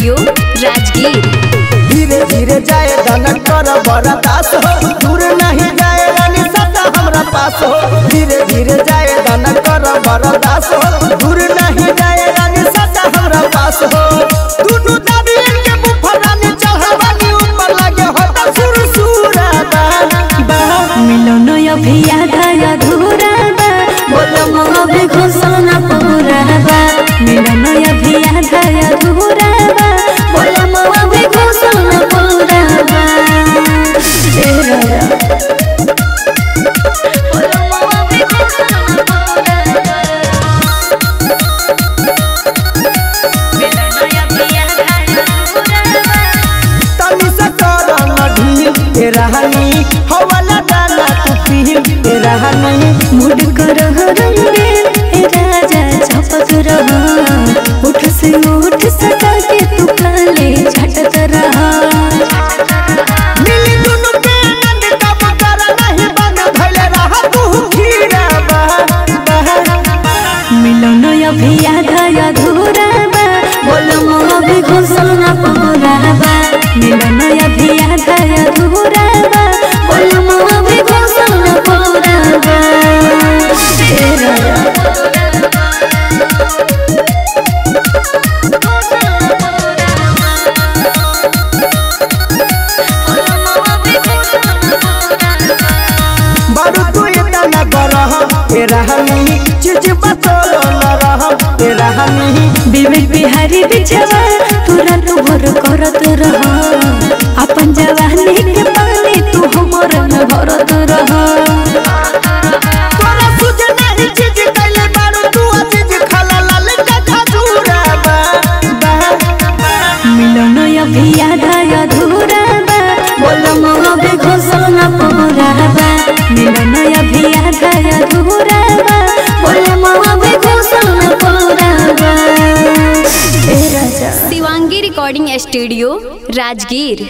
Studio Rajgir. धीरे धीरे जाए धन कर बरदास हो, दूर नहीं जाए रानी सदा हमरा पास हो। धीरे धीरे जाए धन कर बरदास हो, दूर नहीं जाए रानी सदा हमरा पास हो। दुनु दादी के बुफर रानी चढ़वानी ऊपर लगे होता सुरसुरा बा मिलन अभी आधा अधूरा बा, बोलो मोहब्बत घोषणा पूरा बा। मिलन अभी आधा अधूरा बा, बोलो मोहब्बत घोषणा पूरा बा। रहनी हवाला डाला तू पील रहनी मुड़ कर रंगे राजा चपक रहा, उठ से उठ सटा के तू काले झटक रहा। मिली दुनु के नंद कब कर नहीं बन भले रहा तू खीरा बा मिलन अभी आधा अधूरा बा, बोलो मोहब्बत घोषणा पूरा बा। मिलन अभी आधा अधूरा बा, बोलो मोहब्बत घोषणा पूरा बा। बारू तू इतना करह रहनी चीज बतोलो न रह रहनी विवेक बिहारी बिछवा तुरंत भर करत रह, अपन जवानी के पानी तू हमर न भरत रह। तोरा सुझ नहीं चीज कैले बारू तू चीज खाला लाल का खजूरा बा मिलन अभी आधा अधूरा बा, बोलो मोहब्बत घोषणा पूरा बा। मिलन अभी आधा अधूरा बा, बोलो मोहब्बत घोषणा पूरा बा। Shivangi recording studio Rajgir.